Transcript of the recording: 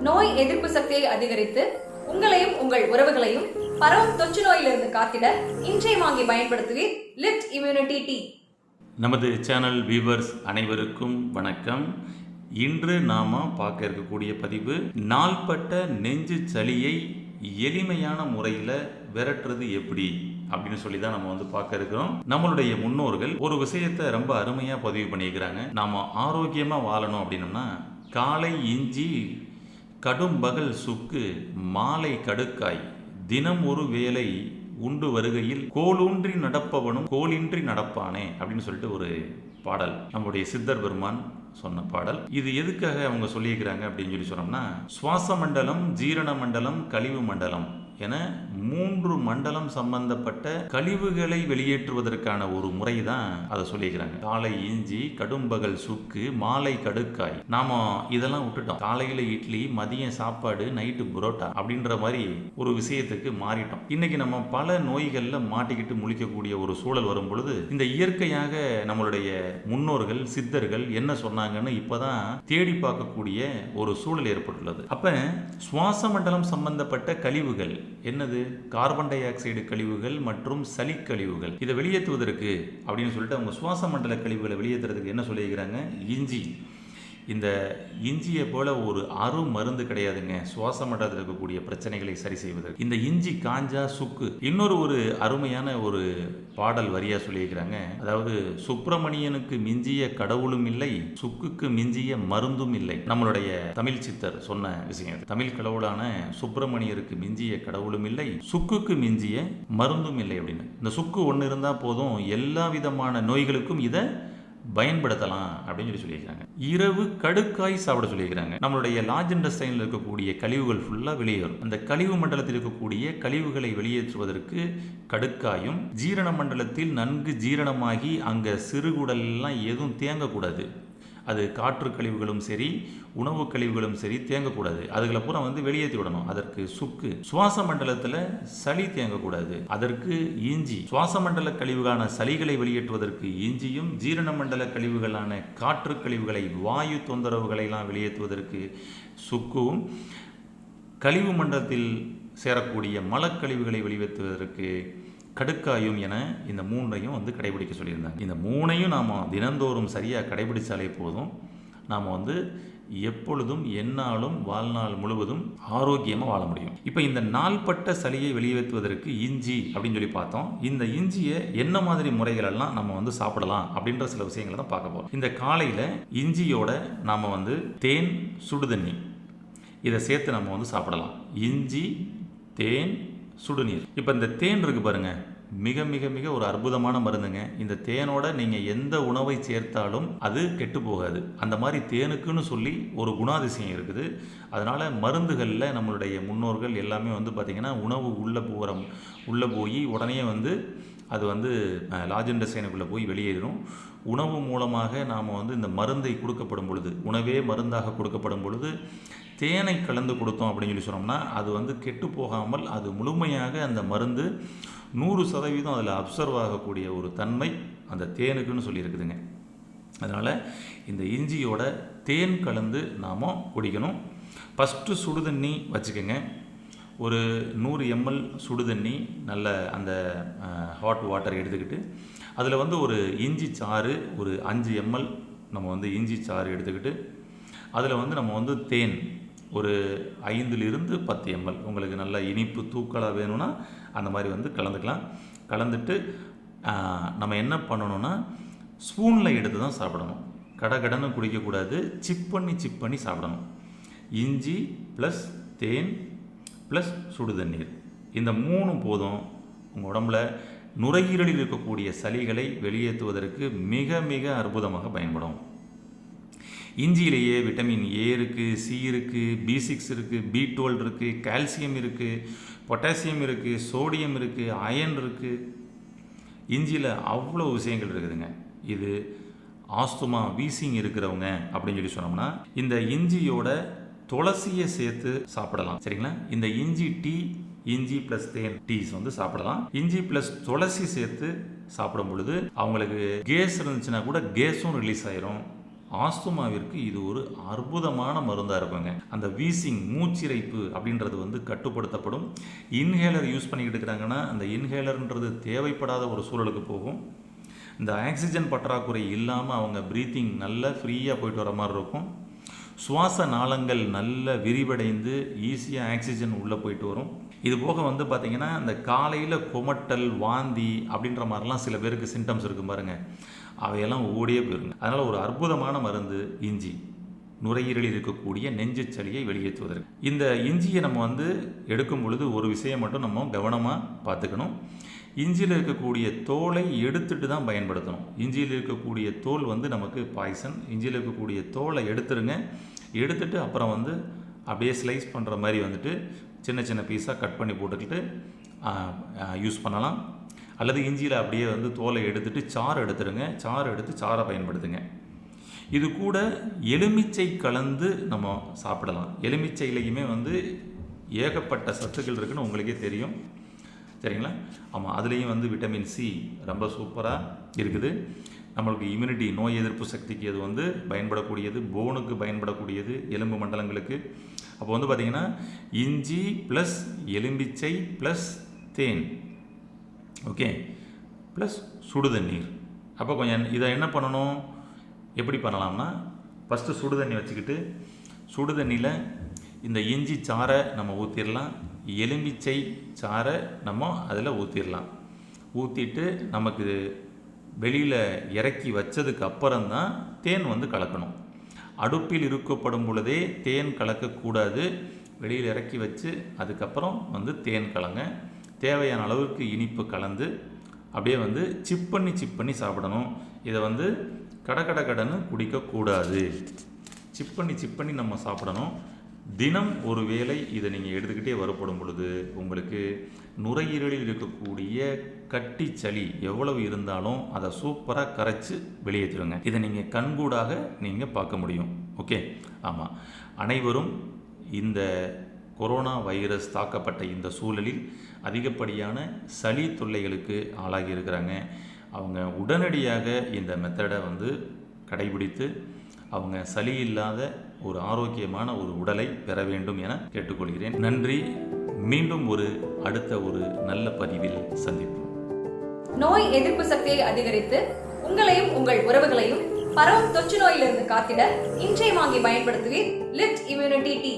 நோய் எதிர்ப்பு சக்தியை அதிகரித்து உங்களையும் உங்கள் உறவுகளையும் பரவும் தொற்று நோயிலிருந்து காத்திட இன்றை வாங்கி பயன்படுத்துவீர் லிஃப்ட் இம்யூனிட்டி டீ. நமது சேனல் வியூவர்ஸ் அனைவருக்கும் வணக்கம். இன்று நாம் பார்க்க இருக்கக்கூடிய பதிவு நாள்பட்ட நெஞ்சு சளியை எளிமையான முறையில் விரட்டுறது எப்படி அப்படின்னு சொல்லி தான் நம்ம பார்க்க இருக்கிறோம். நம்மளுடைய முன்னோர்கள் ஒரு விஷயத்தை ரொம்ப அருமையாக பதிவு பண்ணியிருக்கிறாங்க. நாம் ஆரோக்கியமாக வாழணும் அப்படின்னோம்னா காலை இஞ்சி, கடும் பகல் சுக்கு, மாலை கடுக்காய், தினம் ஒரு வேளை உண்டு வருகையில் கோலூன்றி நடப்பவனும் கோலின்றி நடப்பானே அப்படின்னு சொல்லிட்டு ஒரு பாடல் நம்முடைய சித்தர் பெருமான் சொன்ன பாடல். இது எதுக்காக அவங்க சொல்லியிருக்கிறாங்க அப்படின்னு சொல்லி சொன்னோம்னா, சுவாச மண்டலம், ஜீரண மண்டலம், கழிவு மண்டலம் என 3 மண்டலம் சம்பந்தப்பட்ட கழிவுகளை வெளியேற்றுவதற்கான ஒரு முறை தான் அதை சொல்லியிருக்கிறாங்க. காலை இஞ்சி, கடும்பகல் சுக்கு, மாலை கடுக்காய். நாம இதெல்லாம் விட்டுட்டோம். காலையில இட்லி, மதியம் சாப்பாடு, நைட்டு புரோட்டா அப்படின்ற மாதிரி ஒரு விஷயத்துக்கு மாறிட்டோம். இன்னைக்கு நம்ம பல நோய்கள்ல மாட்டிக்கிட்டு முழிக்கக்கூடிய ஒரு சூழல் வரும் பொழுது இந்த இயற்கையாக நம்மளுடைய முன்னோர்கள் சித்தர்கள் என்ன சொன்னாங்கன்னு இப்பதான் தேடி பார்க்கக்கூடிய ஒரு சூழல் ஏற்பட்டுள்ளது. அப்ப சுவாச மண்டலம் சம்பந்தப்பட்ட கழிவுகள் என்னது? கார்பன் டை ஆக்சைடு கழிவுகள் மற்றும் சளி கழிவுகள். இதை வெளியேற்றுவதற்கு அப்படின்னு சொல்லிட்டு அவங்க சுவாச மண்டல கழிவுகளை வெளியேற்றுறதுக்கு என்ன சொல்லியிருக்கிறாங்க? இஞ்சி. இந்த இஞ்சியை போல ஒரு மருந்து கிடையாதுங்க சுவாச மண்டலத்தில் இருக்கக்கூடிய பிரச்சனைகளை சரி செய்வதற்கு. இந்த இஞ்சி காஞ்சா சுக்கு. ஒரு அருமையான ஒரு பாடல் வரியா சொல்லியிருக்கிறாங்க. அதாவது, சுப்பிரமணியனுக்கு மிஞ்சிய கடவுளும் இல்லை, சுக்குக்கு மிஞ்சிய மருந்தும் இல்லை. நம்மளுடைய தமிழ் சித்தர் சொன்ன விஷயம். தமிழ் கடவுளான சுப்பிரமணியருக்கு மிஞ்சிய கடவுளும் இல்லை, சுக்குக்கு மிஞ்சிய மருந்தும் இல்லை அப்படின்னு. இந்த சுக்கு ஒன்று இருந்தால் போதும், எல்லா விதமான நோய்களுக்கும் இதை பயன்படுத்தலாம் அப்படின்னு சொல்லியிருக்காங்க. இரவு கடுக்காய் சாப்பிட சொல்லியிருக்கிறாங்க. நம்மளுடைய லார்ஜ் இன்டெஸ்டைனில் இருக்கக்கூடிய கழிவுகள் ஃபுல்லாக வெளியேறும். அந்த கழிவு மண்டலத்தில் இருக்கக்கூடிய கழிவுகளை வெளியேற்றுவதற்கு கடுக்காயும், ஜீரண மண்டலத்தில் நன்கு ஜீரணமாகி அங்கே சிறுகுடல்லாம் எதுவும் தேங்கக்கூடாது. அது காற்று கழிவுகளும் சரி, உணவு கழிவுகளும் சரி தேங்கக்கூடாது. அதுகளை பூரா வெளியேற்றி விடணும். அதற்கு சுக்கு. சுவாச மண்டலத்தில் சளி தேங்கக்கூடாது. அதற்கு இஞ்சி. சுவாச மண்டல கழிவுகளான சளிகளை வெளியேற்றுவதற்கு இஞ்சியும், ஜீரண மண்டல கழிவுகளான காற்று கழிவுகளை, வாயு தொந்தரவுகளை எல்லாம் வெளியேற்றுவதற்கு சுக்கும், கழிவு மண்டலத்தில் சேரக்கூடிய மலக்கழிவுகளை வெளியேற்றுவதற்கு கடுக்காயும் என இந்த 3ஐயும் கடைபிடிக்க சொல்லியிருந்தாங்க. இந்த 3ஐயும் நாம் தினந்தோறும் சரியாக கடைபிடித்தாலே போதும், நாம் எப்பொழுதும் எந்நாளும் வாழ்நாள் முழுவதும் ஆரோக்கியமாக வாழ முடியும். இப்போ இந்த நாள்பட்ட சளியை வெளியேற்றுவதற்கு இஞ்சி அப்படின்னு சொல்லி பார்த்தோம். இந்த இஞ்சியை என்ன மாதிரி முறைகளெல்லாம் நம்ம சாப்பிடலாம் அப்படின்ற சில விஷயங்களை தான் பார்க்க போகிறோம். இந்த காலையில் இஞ்சியோட நாம் தேன், சுடுதண்ணி இதை சேர்த்து நம்ம சாப்பிடலாம். இஞ்சி, தேன், சுடுநீர். இப்போ இந்த தேன் இருக்கு பாருங்க, மிக மிக மிக ஒரு அற்புதமான மருந்துங்க. இந்த தேனோட நீங்கள் எந்த உணவை சேர்த்தாலும் அது கெட்டு போகாது. அந்த மாதிரி தேனுக்குன்னு சொல்லி ஒரு குணாதிசயம் இருக்குது. அதனால் மருந்துகளில் நம்மளுடைய முன்னோர்கள் எல்லாமே பார்த்திங்கன்னா உணவு உள்ளே போய் உடனே அது லார்ஜ் இன்டெஸ்டைனுக்குள்ளே போய் வெளியேறும். உணவு மூலமாக நாம் இந்த மருந்தை கொடுக்கப்படும் பொழுது, உணவே மருந்தாக கொடுக்கப்படும் பொழுது தேனை கலந்து கொடுத்தோம் அப்படின்னு சொல்லி சொன்னோம்னா அது கெட்டு போகாமல் அது முழுமையாக அந்த மருந்து 100% அதில் அப்சர்வ் ஆகக்கூடிய ஒரு தன்மை அந்த தேனுக்குன்னு சொல்லியிருக்குதுங்க. அதனால் இந்த இஞ்சியோட தேன் கலந்து நாம் குடிக்கணும். ஃபஸ்ட்டு சுடுதண்ணி வச்சுக்கோங்க. ஒரு 100 ml சுடுதண்ணி, நல்ல அந்த ஹாட் வாட்டர் எடுத்துக்கிட்டு அதில் ஒரு இஞ்சி சாறு, ஒரு 5 ml நம்ம இஞ்சி சாறு எடுத்துக்கிட்டு அதில் நம்ம தேன் ஒரு 5 to 10 ml, உங்களுக்கு நல்ல இனிப்பு தூக்கலாக வேணும்னா அந்த மாதிரி கலந்துக்கலாம். கலந்துட்டு நம்ம என்ன பண்ணணும்னா ஸ்பூனில் எடுத்து தான் சாப்பிடணும். கடகடன்னு குடிக்கக்கூடாது. சிப் பண்ணி சாப்பிடணும். இஞ்சி ப்ளஸ் தேன் ப்ளஸ் சுடுதண்ணீர், இந்த 3 போதும். உங்கள் உடம்புல நுரையீரலில் இருக்கக்கூடிய சளிகளை வெளியேற்றுவதற்கு மிக மிக அற்புதமாக பயன்படும். இஞ்சியிலேயே விட்டமின் ஏ இருக்குது, சி இருக்குது, B6 இருக்குது, B12 இருக்குது, கால்சியம் இருக்குது, பொட்டாசியம் இருக்குது, சோடியம் இருக்குது, அயன் இருக்குது. இஞ்சியில் அவ்வளோ விஷயங்கள் இருக்குதுங்க. இது ஆஸ்துமா, வீசிங் இருக்கிறவங்க அப்படின்னு சொல்லி சொன்னோம்னா இந்த இஞ்சியோட துளசியை சேர்த்து சாப்பிடலாம். சரிங்களா? இந்த இஞ்சி டீ, இஞ்சி ப்ளஸ் தேன் டீஸ் சாப்பிடலாம். இஞ்சி ப்ளஸ் துளசி சேர்த்து சாப்பிடும் பொழுது அவங்களுக்கு கேஸ் இருந்துச்சுன்னா கூட கேஸும் ரிலீஸ் ஆயிரும், ஆஸ்துமாவிற்கு இது ஒரு அற்புதமான மருந்தாக இருக்குங்க. அந்த வீசிங் மூச்சிறைப்பு அப்படின்றது வந்து கட்டுப்படுத்தப்படும். இன்ஹேலர் யூஸ் பண்ணிக்கிட்டு இருக்கிறாங்கன்னா அந்த இன்ஹேலர்ன்றது தேவைப்படாத ஒரு சூழலுக்கு போகும். இந்த ஆக்சிஜன் பற்றாக்குறை இல்லாமல் அவங்க ப்ரீத்திங் நல்லா ஃப்ரீயாக போயிட்டு வர மாதிரி இருக்கும். சுவாச நாளங்கள் நல்ல விரிவடைந்து ஈஸியாக ஆக்சிஜன் உள்ளே போயிட்டு வரும். இது போக வந்து பார்த்திங்கன்னா இந்த காலையில் குமட்டல், வாந்தி அப்படின்ற மாதிரிலாம் சில பேருக்கு சிம்டம்ஸ் இருக்கும் பாருங்கள், அவையெல்லாம் ஓடியே போயிருங்க. அதனால் ஒரு அற்புதமான மருந்து இஞ்சி, நுரையீரலில் இருக்கக்கூடிய நெஞ்சு சளியை வெளியேற்றுவதற்கு. இந்த இஞ்சியை நம்ம வந்து எடுக்கும் பொழுது ஒரு விஷயம் மட்டும் நம்ம கவனமாக பார்த்துக்கணும். இஞ்சியில் இருக்கக்கூடிய தோலை எடுத்துட்டு தான் பயன்படுத்தணும். இஞ்சியில் இருக்கக்கூடிய தோல் வந்து நமக்கு பாய்சன். இஞ்சியில் இருக்கக்கூடிய தோலை எடுத்துருங்க. எடுத்துட்டு அப்புறம் வந்து அப்படியே ஸ்லைஸ் பண்ணுற மாதிரி வந்துட்டு சின்ன சின்ன பீஸாக கட் பண்ணி போட்டுக்கிட்டு யூஸ் பண்ணலாம். அல்லது இஞ்சியில் அப்படியே வந்து தோலை எடுத்துட்டு சாறு எடுத்துருங்க. சாறு எடுத்து சாறை பயன்படுத்துங்க. இது கூட எலுமிச்சை கலந்து நம்ம சாப்பிடலாம். எலுமிச்சையிலையுமே வந்து ஏகப்பட்ட சத்துக்கள் இருக்குன்னு உங்களுக்கே தெரியும், சரிங்களா? ஆமாம், அதுலேயும் வந்து விட்டமின் சி ரொம்ப சூப்பராக இருக்குது. நம்மளுக்கு இம்யூனிட்டி, நோய் எதிர்ப்பு சக்திக்கு அது வந்து பயன்படக்கூடியது, போனுக்கு பயன்படக்கூடியது, எலும்பு மண்டலங்களுக்கு. அப்போ வந்து பார்த்திங்கன்னா இஞ்சி ப்ளஸ் எலும்பிச்சை ப்ளஸ் தேன், ஓகே, ப்ளஸ் சுடுதண்ணீர். அப்போ கொஞ்சம் இதை என்ன பண்ணணும், எப்படி பண்ணலாம்னா ஃபஸ்ட்டு சுடுதண்ணி வச்சுக்கிட்டு சுடுதண்ணியில் இந்த இஞ்சி சாறை நம்ம ஊற்றிடலாம். எலும்பிச்சை சாறை நம்ம அதில் ஊற்றிடலாம். ஊற்றிட்டு நமக்கு வெளியில் இறக்கி வச்சதுக்கு அப்புறம்தான் தேன் வந்து கலக்கணும். அடுப்பில் இருக்கப்படும் பொழுதே தேன் கலக்கக்கூடாது. வெளியில் இறக்கி வச்சு அதுக்கப்புறம் வந்து தேன் கலங்க. தேவையான அளவுக்கு இனிப்பு கலந்து அப்படியே வந்து சிப் பண்ணி சாப்பிடணும். இதை வந்து கடன்னு குடிக்கக்கூடாது. சிப் பண்ணி நம்ம சாப்பிடணும். தினம் ஒரு வேளை இதை நீங்கள் எடுத்துக்கிட்டே வரப்படும் பொழுது உங்களுக்கு நுரையீரலில் இருக்கக்கூடிய கட்டி சளி எவ்வளவு இருந்தாலும் அதை சூப்பராக கரைச்சி வெளியேற்றிடுங்க. இதை நீங்கள் கண்கூடாக நீங்கள் பார்க்க முடியும். ஓகே, ஆமாம், அனைவரும் இந்த கொரோனா வைரஸ் தாக்கப்பட்ட இந்த சூழலில் அதிகப்படியான சளி தொல்லைகளுக்கு ஆளாகி இருக்கிறாங்க. அவங்க உடனடியாக இந்த மெத்தடை வந்து கடைபிடித்து அவங்க சளி இல்லாத ஒரு ஆரோக்கியமான ஒரு உடலை பெற வேண்டும் என கேட்டுக்கொள்கிறேன். நன்றி. மீண்டும் அடுத்த ஒரு நல்ல பதிவில் சந்திப்போம். நோய் எதிர்ப்பு சக்தியை அதிகரித்து உங்களையும் உங்கள் உறவுகளையும் பரவும் தொற்று நோயிலிருந்து காத்திட இன்றைய வாங்கி பயன்படுத்துவீர் லிஃப்ட் இம்யூனிட்டி டீ.